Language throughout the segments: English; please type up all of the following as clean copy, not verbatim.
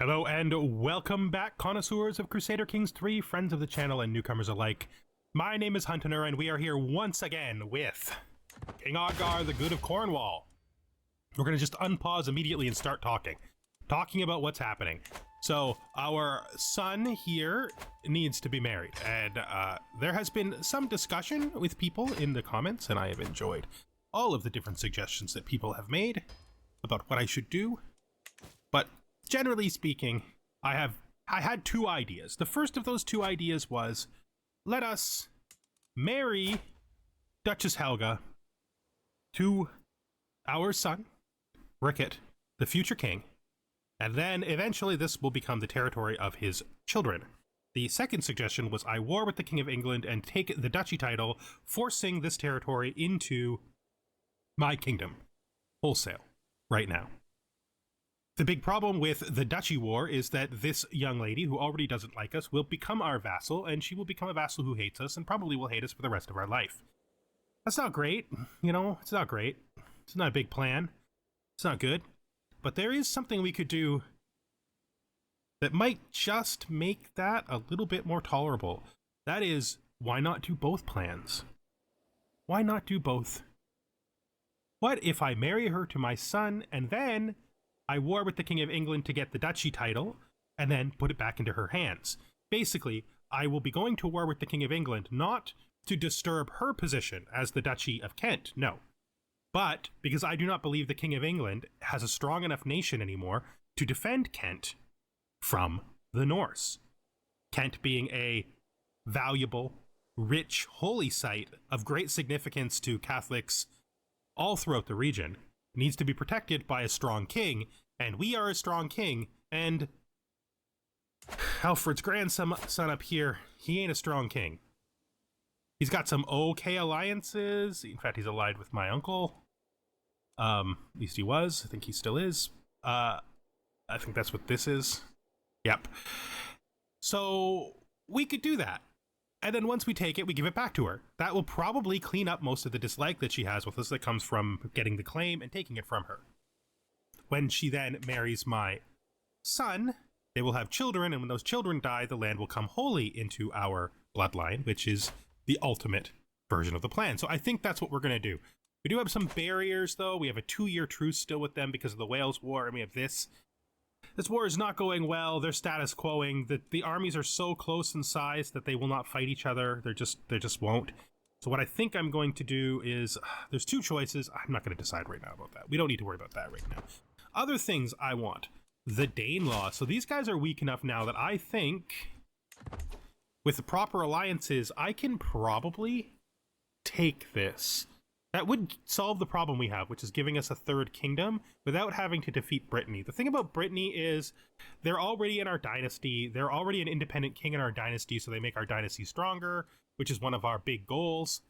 Hello and welcome back, connoisseurs of Crusader Kings 3, friends of the channel and newcomers alike. My name is Huntener, and we are here once again with King Ordgar, the Good of Cornwall. We're going to just unpause immediately and start talking about what's happening. So, our son here needs to be married, and there has been some discussion with people in the comments, and I have enjoyed all of the different suggestions that people have made about what I should do. But generally speaking, I had two ideas. The first of those two ideas was, let us marry Duchess Helga to our son, Rickett, the future king, and then eventually this will become the territory of his children. The second suggestion was I war with the King of England and take the duchy title, forcing this territory into my kingdom, wholesale, right now. The big problem with the Duchy War is that this young lady, who already doesn't like us, will become our vassal, and she will become a vassal who hates us, and probably will hate us for the rest of our life. That's not great, it's not great. It's not a big plan. It's not good. But there is something we could do that might just make that a little bit more tolerable. That is, why not do both plans? Why not do both? What if I marry her to my son, and then I war with the King of England to get the duchy title, and then put it back into her hands? Basically, I will be going to war with the King of England, not to disturb her position as the Duchy of Kent, no. But because I do not believe the King of England has a strong enough nation anymore to defend Kent from the Norse. Kent being a valuable, rich, holy site of great significance to Catholics all throughout the region, needs to be protected by a strong king, and we are a strong king, and Alfred's grandson up here, he ain't a strong king. He's got some okay alliances. In fact, he's allied with my uncle. At least he was. I think he still is. I think that's what this is. Yep. So we could do that. And then once we take it, we give it back to her. That will probably clean up most of the dislike that she has with us that comes from getting the claim and taking it from her. When she then marries my son, they will have children, and when those children die, the land will come wholly into our bloodline, which is the ultimate version of the plan. So I think that's what we're going to do. We do have some barriers, though. We have a 2-year truce still with them because of the Wales War, and we have this. This war is not going well. They're status quoing. The armies are so close in size that they will not fight each other. They just won't. So what I think I'm going to do is, there's two choices. I'm not going to decide right now about that. We don't need to worry about that right now. Other things I want. The Dane law. So these guys are weak enough now that I think, with the proper alliances, I can probably take this. That would solve the problem we have, which is giving us a third kingdom without having to defeat Brittany. The thing about Brittany is they're already in our dynasty. They're already an independent king in our dynasty, so they make our dynasty stronger, which is one of our big goals.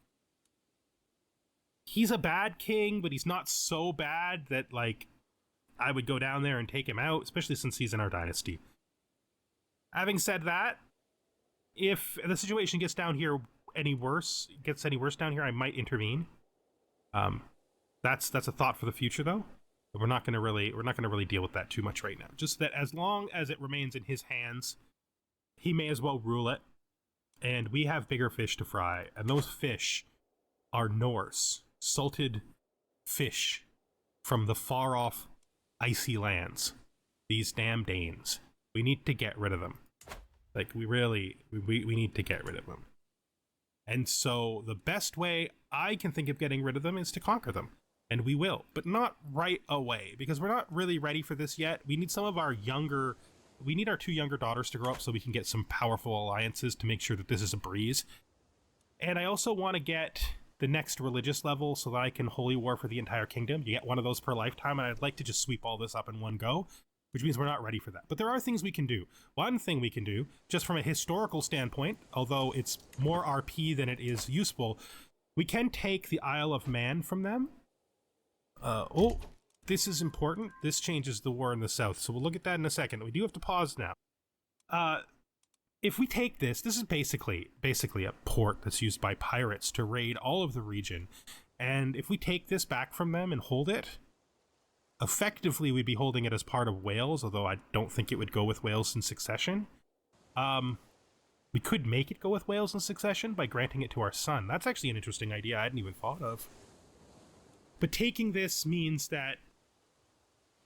He's a bad king, but he's not so bad that, like, I would go down there and take him out, especially since he's in our dynasty. Having said that, if the situation gets any worse down here, I might intervene. That's a thought for the future, though. We're not going to really deal with that too much right now. Just that as long as it remains in his hands, he may as well rule it. And we have bigger fish to fry, and those fish are Norse, salted fish from the far off icy lands. These damn Danes. We need to get rid of them. Like, we need to get rid of them. And so the best way I can think of getting rid of them is to conquer them. And we will, but not right away, because we're not really ready for this yet. We need our 2 younger daughters to grow up so we can get some powerful alliances to make sure that this is a breeze. And I also want to get the next religious level so that I can holy war for the entire kingdom. You get one of those per lifetime, and I'd like to just sweep all this up in one go, which means we're not ready for that. But there are things we can do. One thing we can do, just from a historical standpoint, although it's more RP than it is useful, we can take the Isle of Man from them. This is important. This changes the war in the south, so we'll look at that in a second. We do have to pause now. If we take this is basically a port that's used by pirates to raid all of the region. And if we take this back from them and hold it, effectively we'd be holding it as part of Wales, although I don't think it would go with Wales in succession. We could make it go with Wales in succession by granting it to our son. That's actually an interesting idea I hadn't even thought of. But taking this means that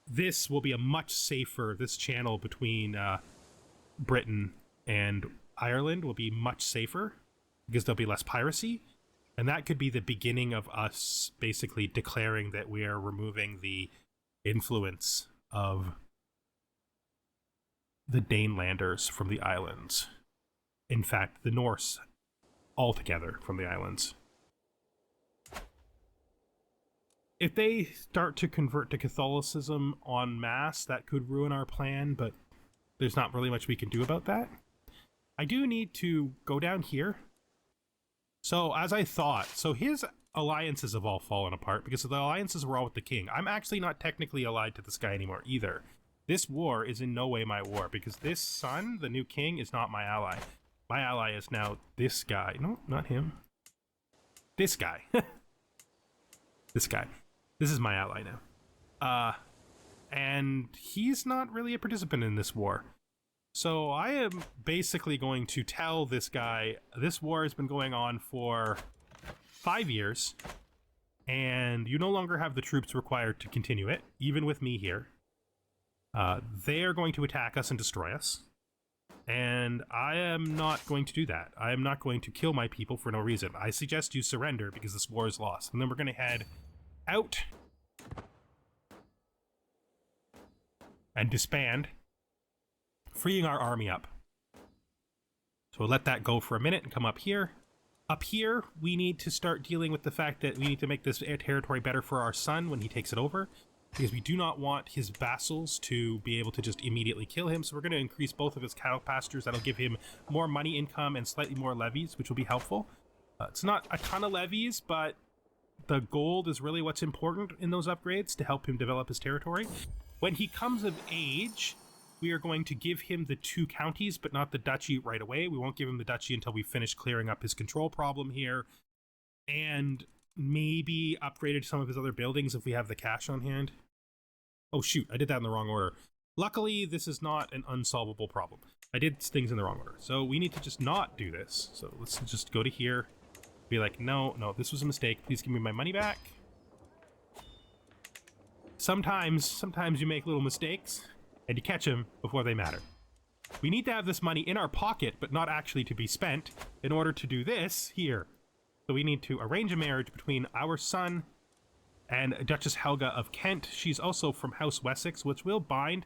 this will be a much safer, this channel between Britain and Ireland will be much safer because there'll be less piracy. And that could be the beginning of us basically declaring that we are removing the influence of the Danelanders from the islands. In fact, the Norse altogether from the islands. If they start to convert to Catholicism en masse, that could ruin our plan, but there's not really much we can do about that. I do need to go down here. So, as I thought, so his alliances have all fallen apart because the alliances were all with the king. I'm actually not technically allied to this guy anymore either. This war is in no way my war because this son, the new king, is not my ally. My ally is now this guy. No, not him. This guy. This guy. This is my ally now. And he's not really a participant in this war. So I am basically going to tell this guy, this war has been going on for 5 years, and you no longer have the troops required to continue it, even with me here. They are going to attack us and destroy us. And I am not going to do that. I am not going to kill my people for no reason. I suggest you surrender because this war is lost. And then we're going to head out and disband, freeing our army up. So we'll let that go for a minute and come up here. Up here, we need to start dealing with the fact that we need to make this territory better for our son when he takes it over, because we do not want his vassals to be able to just immediately kill him. So we're going to increase both of his cattle pastures. That'll give him more money income and slightly more levies, which will be helpful. It's not a ton of levies, but the gold is really what's important in those upgrades to help him develop his territory. When he comes of age, we are going to give him the 2 counties, but not the duchy right away. We won't give him the duchy until we finish clearing up his control problem here, and maybe upgraded some of his other buildings if we have the cash on hand. Oh shoot, I did that in the wrong order. Luckily, this is not an unsolvable problem. I did things in the wrong order, so we need to just not do this. So let's just go to here, be like, no, this was a mistake. Please give me my money back. Sometimes you make little mistakes, and you catch them before they matter. We need to have this money in our pocket, but not actually to be spent, in order to do this here. So we need to arrange a marriage between our son and Duchess Helga of Kent. She's also from House Wessex, which will bind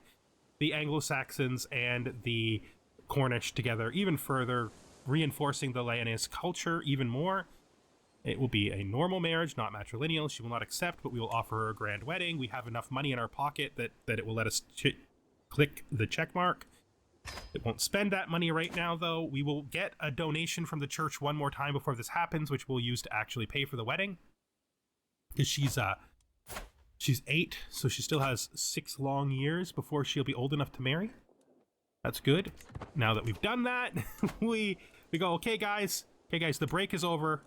the Anglo-Saxons and the Cornish together even further, reinforcing the Leonese culture even more. It will be a normal marriage, not matrilineal. She will not accept, but we will offer her a grand wedding. We have enough money in our pocket that it will let us click the check mark. It won't spend that money right now, though. We will get a donation from the church one more time before this happens, which we'll use to actually pay for the wedding. Because she's 8, so she still has 6 long years before she'll be old enough to marry. That's good. Now that we've done that, we go, okay guys, the break is over.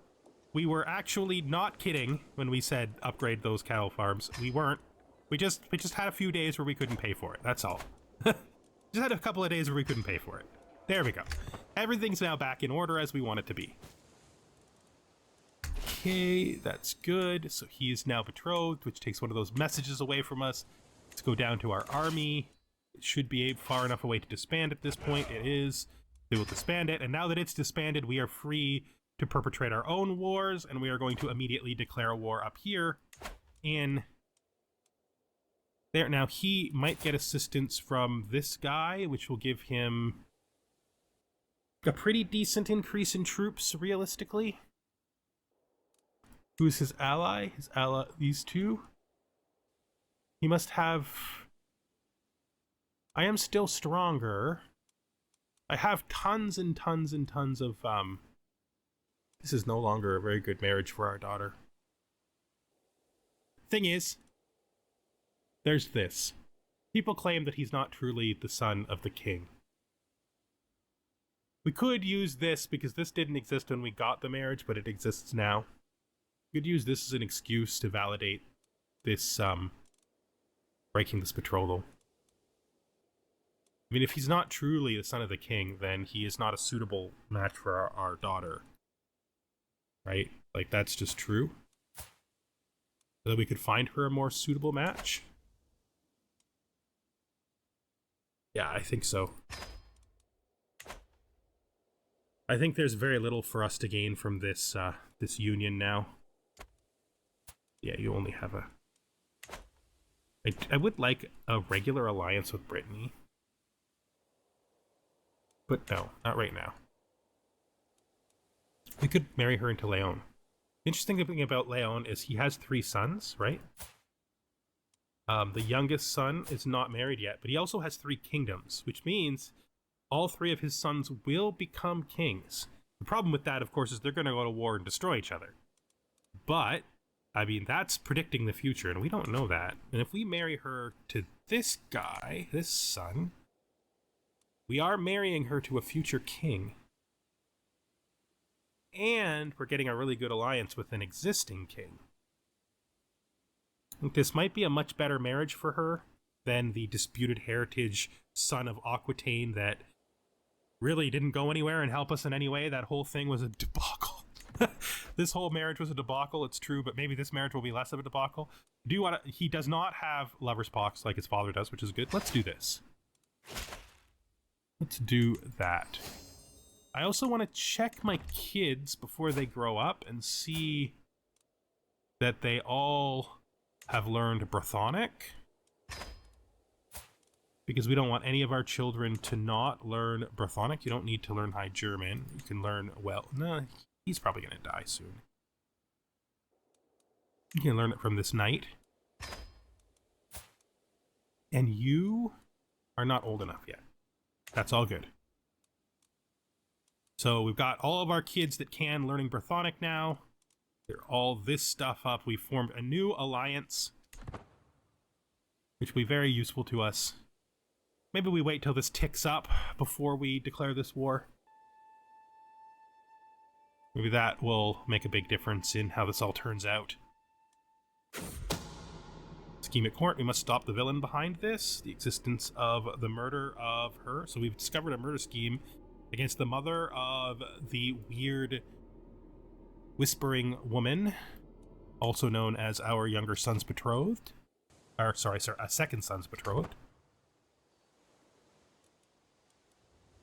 We were actually not kidding when we said upgrade those cattle farms. We weren't. We just had a few days where we couldn't pay for it. That's all. Just had a couple of days where we couldn't pay for it. There we go. Everything's now back in order as we want it to be. Okay, that's good. So he is now betrothed, which takes one of those messages away from us. Let's go down to our army. It should be far enough away to disband at this point. It is. We will disband it. And now that it's disbanded, we are free to perpetrate our own wars, and we are going to immediately declare a war up here in there. Now, he might get assistance from this guy, which will give him a pretty decent increase in troops, realistically. Who's his ally? His ally, these two? He must have... I am still stronger. I have tons and tons and tons of, This is no longer a very good marriage for our daughter. Thing is, there's this. People claim that he's not truly the son of the king. We could use this because this didn't exist when we got the marriage, but it exists now. We could use this as an excuse to validate this, breaking this betrothal. I mean, if he's not truly the son of the king, then he is not a suitable match for our daughter. Right? Like, that's just true. So that we could find her a more suitable match? Yeah, I think so. I think there's very little for us to gain from this this union now. Yeah, you only have a... I would like a regular alliance with Brittany. But no, not right now. We could marry her into Leon. The interesting thing about Leon is he has 3 sons, right? The youngest son is not married yet, but he also has 3 kingdoms, which means all 3 of his sons will become kings. The problem with that, of course, is they're going to go to war and destroy each other. But, I mean, that's predicting the future, and we don't know that. And if we marry her to this guy, this son, we are marrying her to a future king. And we're getting a really good alliance with an existing king. I think this might be a much better marriage for her than the disputed heritage son of Aquitaine that really didn't go anywhere and help us in any way. That whole thing was a debacle. This whole marriage was a debacle, it's true, but maybe this marriage will be less of a debacle. He does not have lover's pox like his father does, which is good. Let's do this. Let's do that. I also want to check my kids before they grow up and see that they all have learned Brythonic, because we don't want any of our children to not learn Brythonic. You don't need to learn High German. You can learn, well, no, he's probably going to die soon. You can learn it from this knight. And you are not old enough yet. That's all good. So we've got all of our kids that can learning Brythonic now. They're all this stuff up. We formed a new alliance, which will be very useful to us. Maybe we wait till this ticks up before we declare this war. Maybe that will make a big difference in how this all turns out. Scheme at court. We must stop the villain behind this. The existence of the murder of her. So we've discovered a murder scheme against the mother of the weird whispering woman, also known as our younger son's betrothed. Or, sorry, a second son's betrothed.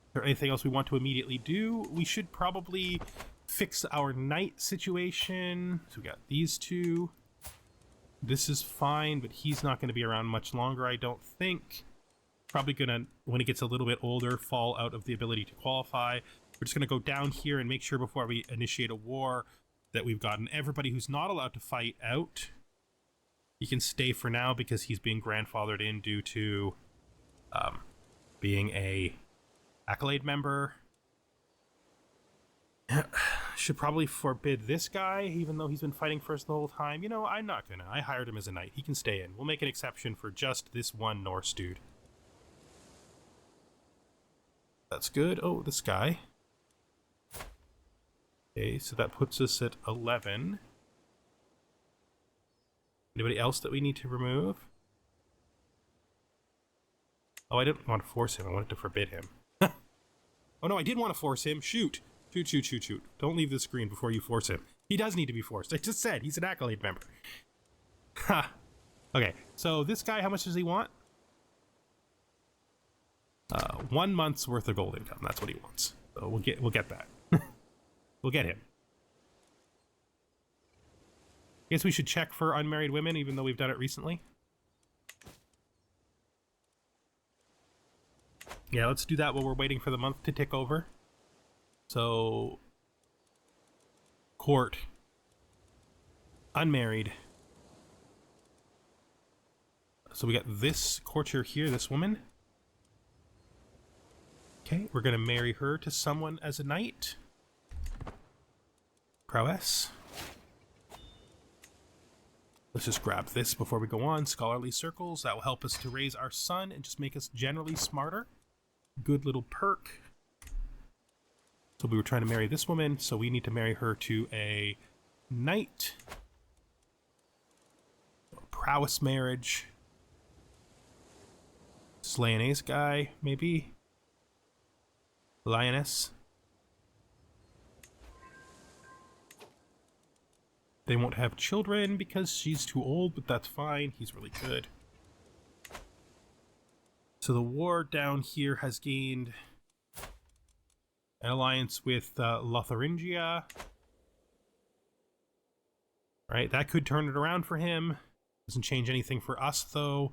Is there anything else we want to immediately do? We should probably fix our knight situation. So we got these 2. This is fine, but he's not going to be around much longer, I don't think. Probably going to, when he gets a little bit older, fall out of the ability to qualify. We're just going to go down here and make sure before we initiate a war that we've gotten everybody who's not allowed to fight out. He can stay for now because he's being grandfathered in due to being a Accolade member. Should probably forbid this guy, even though he's been fighting for us the whole time. You know, I'm not gonna. I hired him as a knight. He can stay in. We'll make an exception for just this one Norse dude. That's good. Oh, this guy. Okay, so that puts us at 11. Anybody else that we need to remove? Oh, I didn't want to force him. I wanted to forbid him. Oh no, I did want to force him. Shoot. Shoot. Don't leave the screen before you force him. He does need to be forced. I just said he's an Accolade member. Ha. Okay, so this guy, how much does he want? 1 month's worth of gold income. That's what he wants. So we'll get that. We'll get him. Guess we should check for unmarried women, even though we've done it recently. Yeah, let's do that while we're waiting for the month to tick over. So, court, unmarried. So we got this courtier here, this woman. Okay, we're gonna marry her to someone as a knight. Prowess. Let's just grab this before we go on. Scholarly circles, that will help us to raise our son and just make us generally smarter. Good little perk. So we were trying to marry this woman, so we need to marry her to a knight. Prowess marriage. Lioness guy, maybe? Lioness? They won't have children because she's too old, but that's fine. He's really good. So the war down here has gained an alliance with Lotharingia. Right, that could turn it around for him. Doesn't change anything for us, though.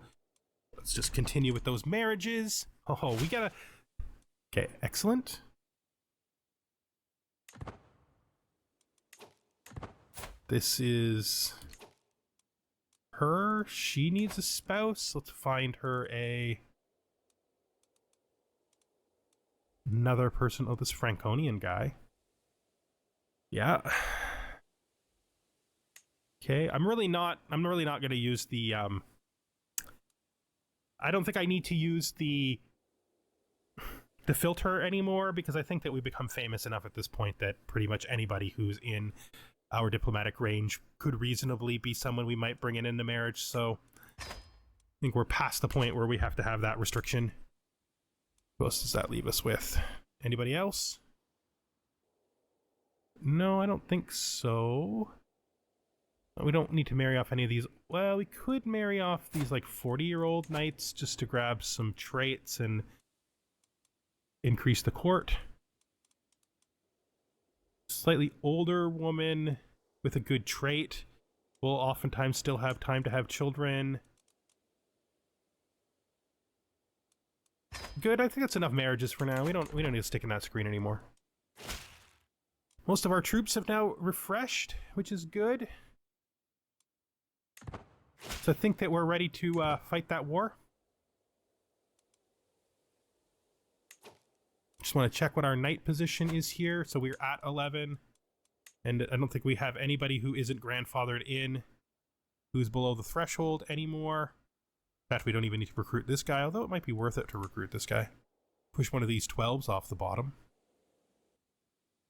Let's just continue with those marriages. Oh, we gotta... Okay, excellent. This is her. She needs a spouse. Let's find her another person. Oh, this Franconian guy. Yeah. Okay, I'm really not going to use the I don't think I need to use the filter anymore, because I think that we become famous enough at this point that pretty much anybody who's in our diplomatic range could reasonably be someone we might bring in into marriage. So I think we're past the point where we have to have that restriction. Who else does that leave us with? Anybody else? No, I don't think so. We don't need to marry off any of these. Well, we could marry off these like 40-year-old knights just to grab some traits and increase the court. Slightly older woman with a good trait will oftentimes still have time to have children. Good, I think that's enough marriages for now. We don't need to stick in that screen anymore. Most of our troops have now refreshed, which is good. So I think that we're ready to fight that war. Just want to check what our knight position is here. So we're at 11. And I don't think we have anybody who isn't grandfathered in who's below the threshold anymore. In fact, we don't even need to recruit this guy, although it might be worth it to recruit this guy. Push one of these 12s off the bottom.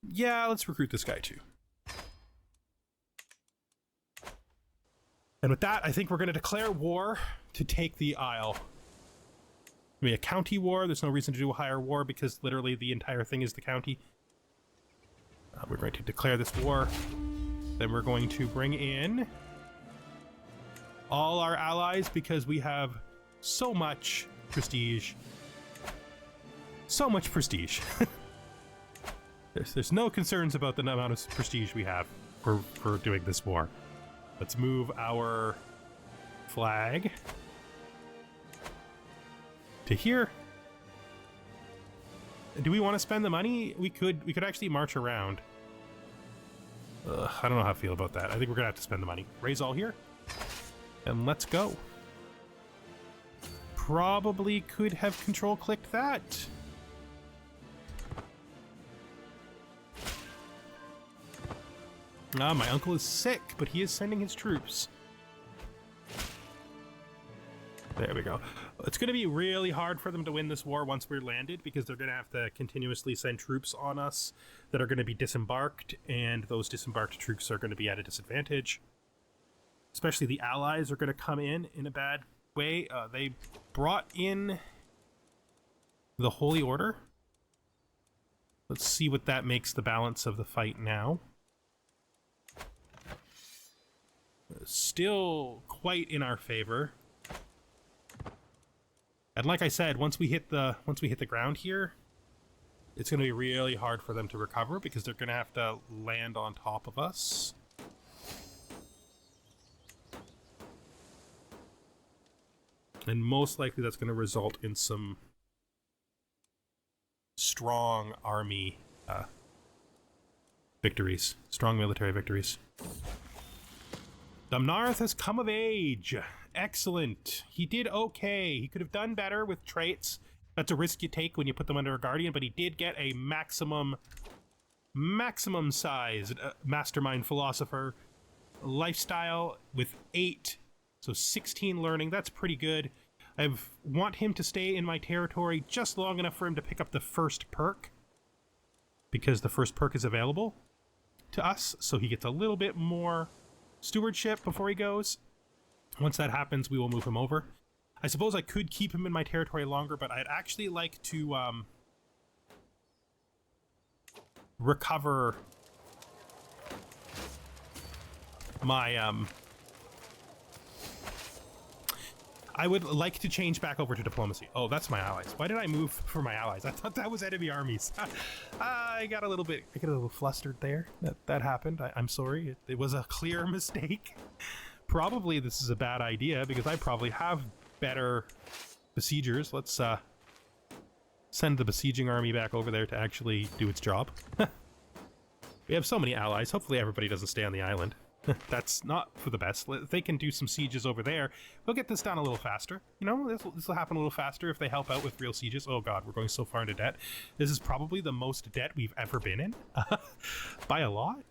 Yeah, let's recruit this guy too. And with that, I think we're going to declare war to take the Isle. I mean, a county war. There's no reason to do a higher war because literally the entire thing is the county. We're going to declare this war. Then we're going to bring in all our allies because we have so much prestige. So much prestige. There's no concerns about the amount of prestige we have for doing this war. Let's move our flag to here. Do we want to spend the money? We could actually march around. I don't know how I feel about that. I think we're gonna have to spend the money. Raise all here. And let's go. Probably could have control clicked that. Ah, my uncle is sick, but he is sending his troops. There we go. It's going to be really hard for them to win this war once we're landed, because they're going to have to continuously send troops on us that are going to be disembarked, and those disembarked troops are going to be at a disadvantage. Especially the allies are going to come in a bad way. They brought in the Holy Order. Let's see what that makes the balance of the fight now. Still quite in our favor. And like I said, once we hit the ground here, it's going to be really hard for them to recover because they're going to have to land on top of us. And most likely that's going to result in some strong army victories, strong military victories. Dumnarth has come of age. Excellent. He did okay. He could have done better with traits. That's a risk you take when you put them under a guardian, but he did get a maximum sized mastermind philosopher lifestyle with 8, so 16 learning. That's pretty good. I want him to stay in my territory just long enough for him to pick up the first perk, because the first perk is available to us, so he gets a little bit more stewardship before he goes. Once that happens, we will move him over. I suppose I could keep him in my territory longer, but I'd actually like to recover my I would like to change back over to diplomacy. Oh, that's my allies. Why did I move for my allies? I thought that was enemy armies. I got a little flustered there. That happened. I'm sorry. It was a clear mistake. Probably this is a bad idea because I probably have better besiegers. Let's send the besieging army back over there to actually do its job. We have so many allies. Hopefully everybody doesn't stay on the island. That's not for the best. If they can do some sieges over there, we'll get this done a little faster. You know, this will happen a little faster if they help out with real sieges. Oh god, we're going so far into debt. This is probably the most debt we've ever been in. By a lot.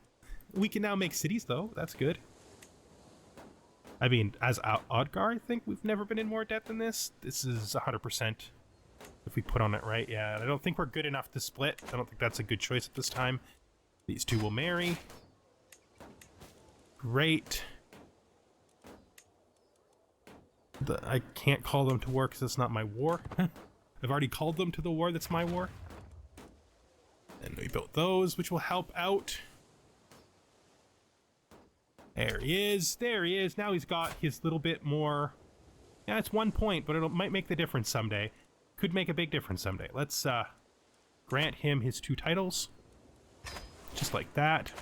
We can now make cities, though. That's good. I mean, as Ordgar, I think we've never been in more debt than this. This is 100% if we put on it right. Yeah, I don't think we're good enough to split. I don't think that's a good choice at this time. These two will marry. Great. I can't call them to war because it's not my war. I've already called them to the war that's my war. And we built those, which will help out. There he is. There he is. Now he's got his little bit more. Yeah, it's 1 point, but it might make the difference someday. Could make a big difference someday. Let's grant him his 2 titles. Just like that.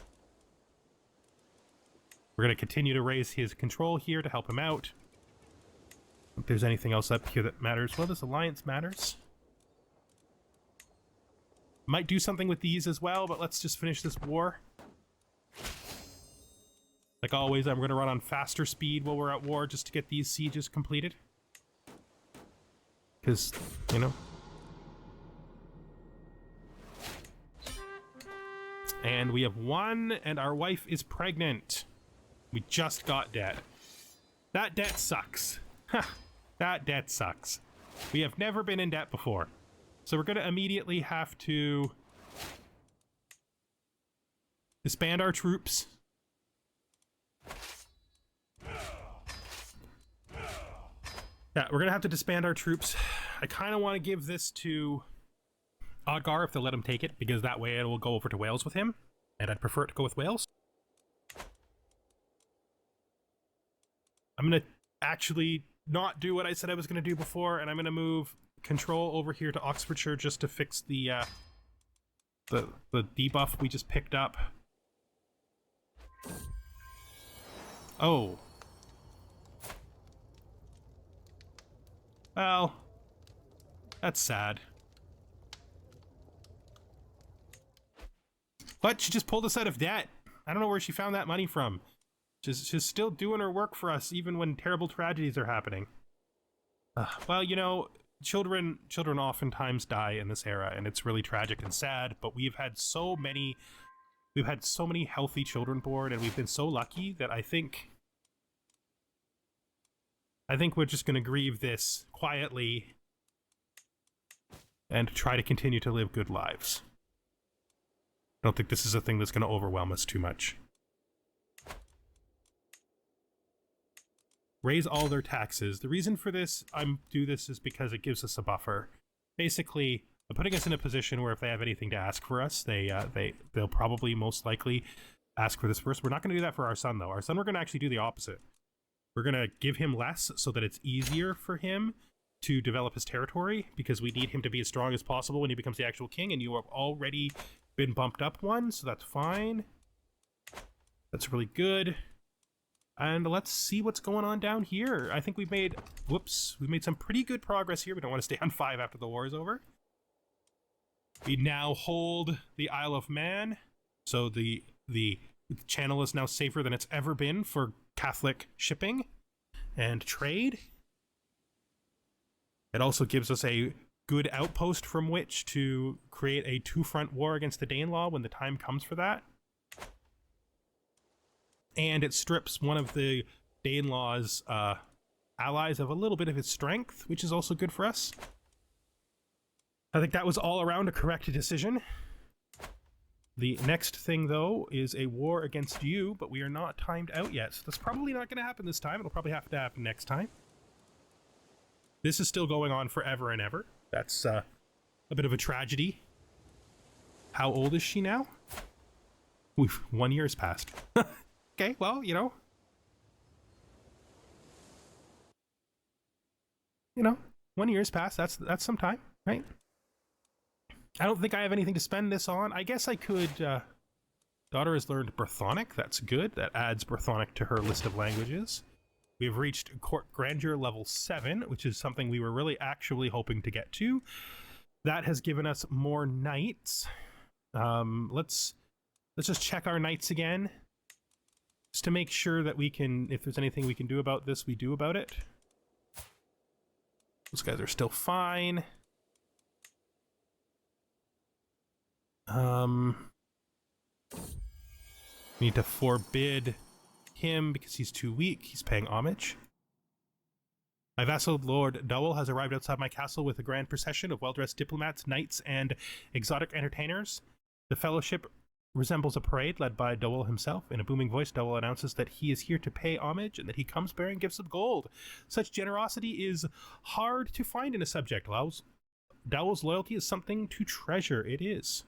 We're going to continue to raise his control here to help him out. If there's anything else up here that matters. Well, this alliance matters. Might do something with these as well, but let's just finish this war. Like always, I'm going to run on faster speed while we're at war just to get these sieges completed. Because, you know. And we have 1, and our wife is pregnant. We just got debt. That debt sucks. That debt sucks. We have never been in debt before. So we're going to immediately have to disband our troops. Yeah, we're going to have to disband our troops. I kind of want to give this to Ordgar if they'll let him take it, because that way it will go over to Wales with him. And I'd prefer it to go with Wales. I'm going to actually not do what I said I was going to do before, and I'm going to move control over here to Oxfordshire just to fix the debuff we just picked up. Oh. Well, that's sad. What? She just pulled us out of debt. I don't know where she found that money from. She's still doing her work for us, even when terrible tragedies are happening. Well, you know, children oftentimes die in this era, and it's really tragic and sad. But we've had so many healthy children born, and we've been so lucky that I think we're just going to grieve this quietly and try to continue to live good lives. I don't think this is a thing that's going to overwhelm us too much. Raise all their taxes. The reason for this, is because it gives us a buffer. Basically, putting us in a position where if they have anything to ask for us, they'll probably most likely ask for this first. We're not going to do that for our son, though. Our son, we're going to actually do the opposite. We're going to give him less so that it's easier for him to develop his territory, because we need him to be as strong as possible when he becomes the actual king, and you have already been bumped up 1, so that's fine. That's really good. And let's see what's going on down here. I think we've made some pretty good progress here. We don't want to stay on 5 after the war is over. We now hold the Isle of Man, so the channel is now safer than it's ever been for Catholic shipping and trade. It also gives us a good outpost from which to create a 2-front war against the Danelaw when the time comes for that. And it strips one of the Danelaw's allies of a little bit of his strength, which is also good for us. I think that was all around a correct decision. The next thing, though, is a war against you, but we are not timed out yet. So that's probably not going to happen this time. It'll probably have to happen next time. This is still going on forever and ever. That's a bit of a tragedy. How old is she now? Oof, 1 year has passed. Okay, well, you know, 1 year's passed. That's some time, right? I don't think I have anything to spend this on. I guess I could. Daughter has learned Brythonic. That's good. That adds Brythonic to her list of languages. We've reached Court Grandeur level 7, which is something we were really actually hoping to get to. That has given us more knights. Let's just check our knights again, just to make sure that we can. If there's anything we can do about this, we do about it. Those guys are still fine. We need to forbid him because he's too weak. He's paying homage. My vassal Lord Dowell has arrived outside my castle with a grand procession of well-dressed diplomats, knights, and exotic entertainers. The fellowship resembles a parade led by Dowell himself. In a booming voice, Dowell announces that he is here to pay homage and that he comes bearing gifts of gold. Such generosity is hard to find in a subject. Dowell's loyalty is something to treasure. It is.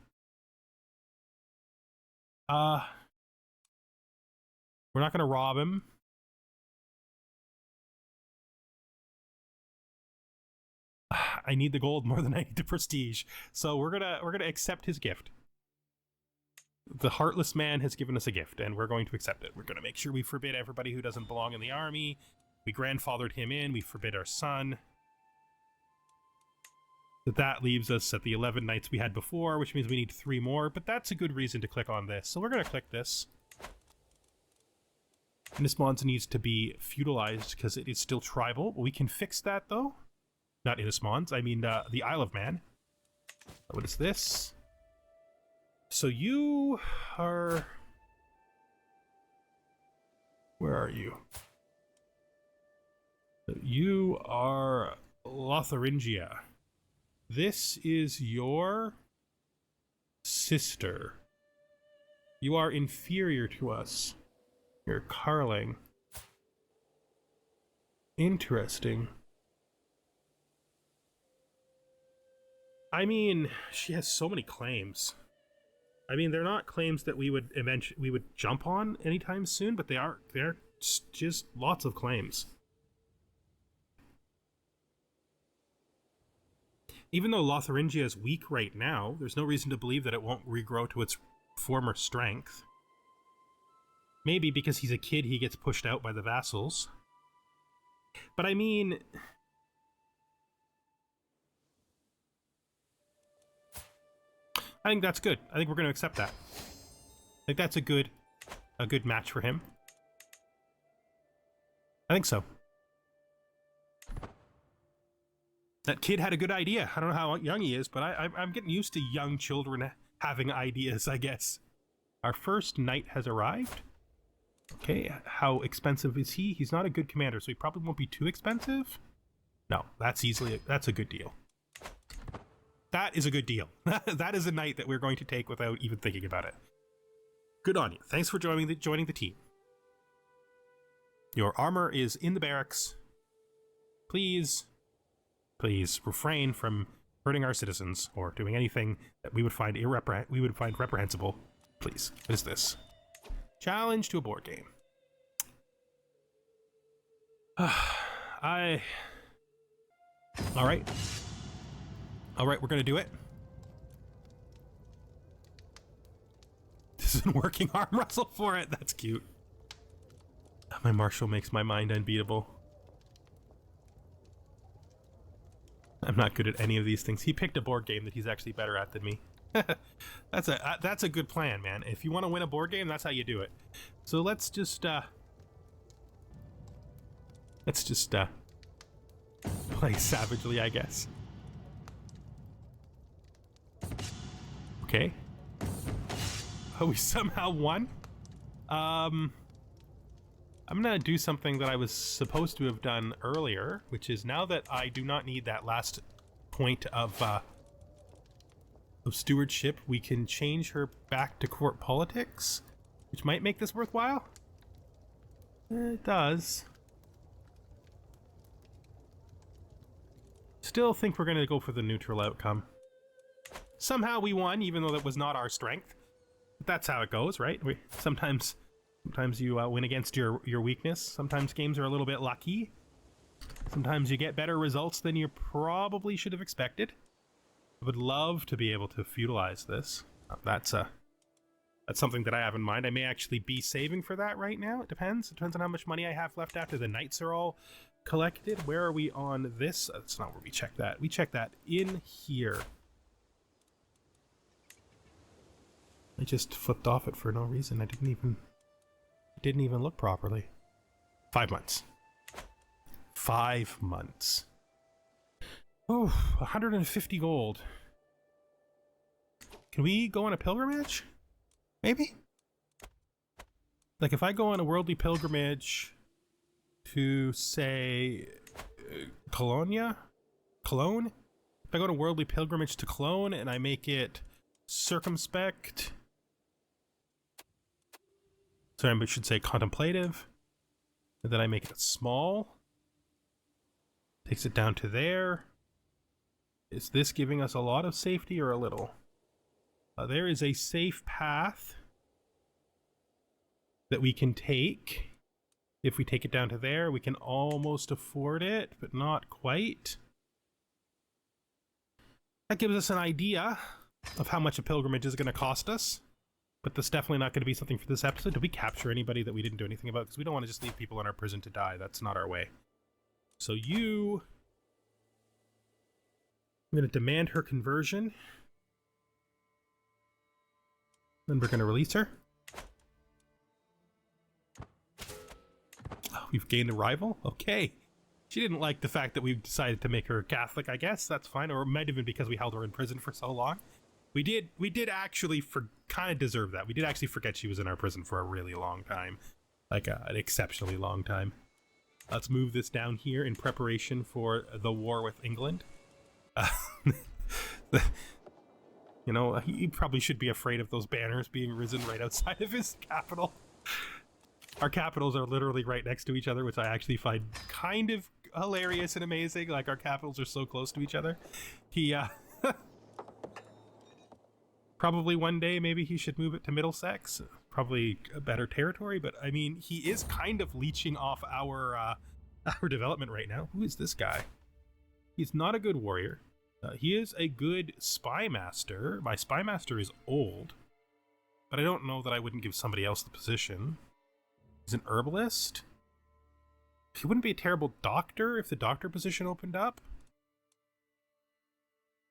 We're not going to rob him. I need the gold more than I need the prestige, so we're gonna accept his gift. The heartless man has given us a gift, and we're going to accept it. We're going to make sure we forbid everybody who doesn't belong in the army. We grandfathered him in. We forbid our son. That leaves us at the 11 knights we had before, which means we need 3 more, but that's a good reason to click on this. So we're going to click this. Innismons needs to be feudalized because it is still tribal. We can fix that, though. Not Innismons, I mean the Isle of Man. What is this? So you are... Where are you? You are Lotharingia. This is your sister. You are inferior to us. You're Carling. Interesting. I mean, she has so many claims. I mean, they're not claims that we would jump on anytime soon, but they're just lots of claims. Even though Lotharingia is weak right now, there's no reason to believe that it won't regrow to its former strength. Maybe because he's a kid, he gets pushed out by the vassals. But I mean... I think that's good. I think we're going to accept that. I think that's a good match for him. I think so. That kid had a good idea. I don't know how young he is, but I'm getting used to young children having ideas, I guess. Our first knight has arrived. Okay, how expensive is he? He's not a good commander, so he probably won't be too expensive. No, that's a good deal. That is a good deal. That is a knight that we're going to take without even thinking about it. Good on you. Thanks for joining the team. Your armor is in the barracks. Please refrain from hurting our citizens or doing anything that we would find reprehensible. Please. What is this? Challenge to a board game. All right, we're gonna do it. This isn't working. Arm wrestle for it. That's cute. My marshal makes my mind unbeatable. I'm not good at any of these things. He picked a board game that he's actually better at than me. That's a good plan, man. If you want to win a board game, that's how you do it. So let's just play savagely, I guess. Okay. Oh, we somehow won? I'm gonna do something that I was supposed to have done earlier, which is now that I do not need that last point of stewardship, we can change her back to court politics, which might make this worthwhile. It does. still think we're going to go for the neutral outcome. Somehow we won, even though that was not our strength. But that's how it goes, right? Sometimes you win against your weakness. Sometimes games are a little bit lucky. Sometimes you get better results than you probably should have expected. I would love to be able to feudalize this. That's something that I have in mind. I may actually be saving for that right now. It depends. It depends on how much money I have left after the knights are all collected. Where are we on this? That's not where we check that. We check that in here. I just flipped off it for no reason. I didn't even look properly. 5 months. 5 months. Oh, 150 gold. Can we go on a pilgrimage? Maybe? Like if I go on a worldly pilgrimage to, say, Cologne? If I go on a worldly pilgrimage to Cologne and I make it circumspect... Sorry, I should say contemplative. And then I make it small. Takes it down to there. Is this giving us a lot of safety or a little? There is a safe path that we can take. If we take it down to there, we can almost afford it, but not quite. That gives us an idea of how much a pilgrimage is going to cost us. But that's definitely not going to be something for this episode. Did we capture anybody that we didn't do anything about? Because we don't want to just leave people in our prison to die. That's not our way. So you... I'm going to demand her conversion. Then we're going to release her. Oh, we've gained a rival? Okay. She didn't like the fact that we decided to make her Catholic, I guess. That's fine. Or it might have been because we held her in prison for so long. We did actually kind of deserve that. We did actually forget she was in our prison for a really long time. Like an exceptionally long time. Let's move this down here in preparation for the war with England. You know, he probably should be afraid of those banners being risen right outside of his capital. Our capitals are literally right next to each other, which I actually find kind of hilarious and amazing. Like, our capitals are so close to each other. He, probably one day, maybe he should move it to Middlesex. Probably a better territory, but I mean, he is kind of leeching off our development right now. Who is this guy? He's not a good warrior. He is a good spy master. My spy master is old, but I don't know that I wouldn't give somebody else the position. He's an herbalist. He wouldn't be a terrible doctor if the doctor position opened up.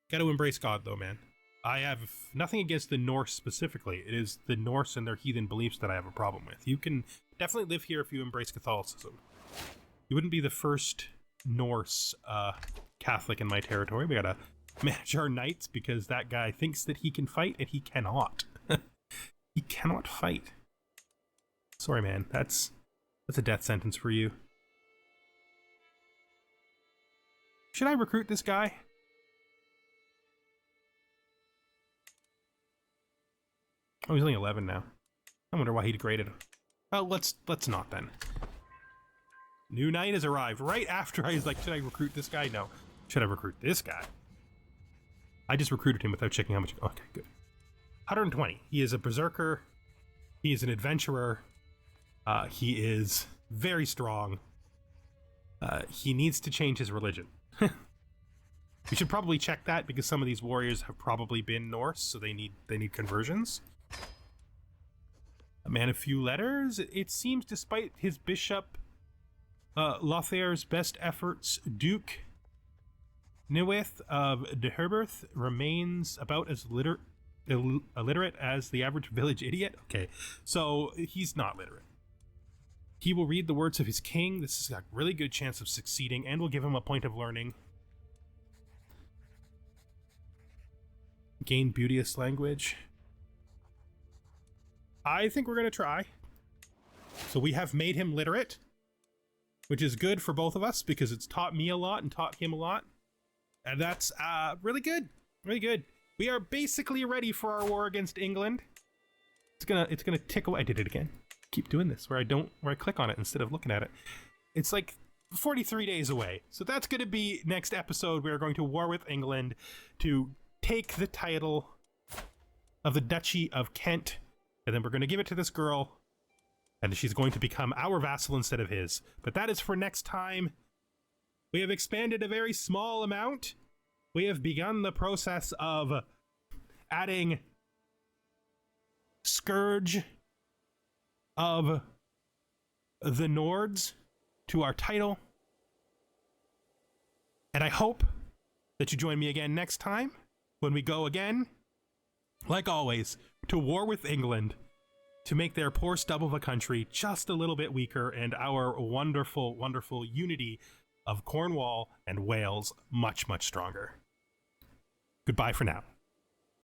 Got to embrace God, though, man. I have nothing against the Norse specifically. It is the Norse and their heathen beliefs that I have a problem with. You can definitely live here if you embrace Catholicism. You wouldn't be the first Norse Catholic in my territory. We gotta manage our knights because that guy thinks that he can fight and he cannot. He cannot fight. Sorry, man. That's a death sentence for you. Should I recruit this guy? Oh, he's only 11 now. I wonder why he degraded. Oh, let's not then. New knight has arrived right after I was like, should I recruit this guy? No. Should I recruit this guy? I just recruited him without checking how much. Okay, good. 120. He is a berserker. He is an adventurer. He is very strong. He needs to change his religion. We should probably check that because some of these warriors have probably been Norse, so they need conversions. A man of few letters. It seems, despite his bishop, Lothair's best efforts, Duke Newith of de Herberth remains about as illiterate as the average village idiot. Okay, so he's not literate. He will read the words of his king. This is a really good chance of succeeding, and will give him a point of learning. Gain beauteous language. I think we're going to try. So we have made him literate, which is good for both of us because it's taught me a lot and taught him a lot. And that's really good. Really good. We are basically ready for our war against England. It's gonna tick away. I did it again. Keep doing this where I click on it instead of looking at it. It's like 43 days away. So that's going to be next episode. We're going to war with England to take the title of the Duchy of Kent, and then we're going to give it to this girl, and she's going to become our vassal instead of his. But that is for next time. We have expanded a very small amount. We have begun the process of adding Scourge of the Nords to our title. And I hope that you join me again next time when we go again, like always, to war with England to make their poor stub of a country just a little bit weaker and our wonderful, wonderful unity of Cornwall and Wales much, much stronger. Goodbye for now.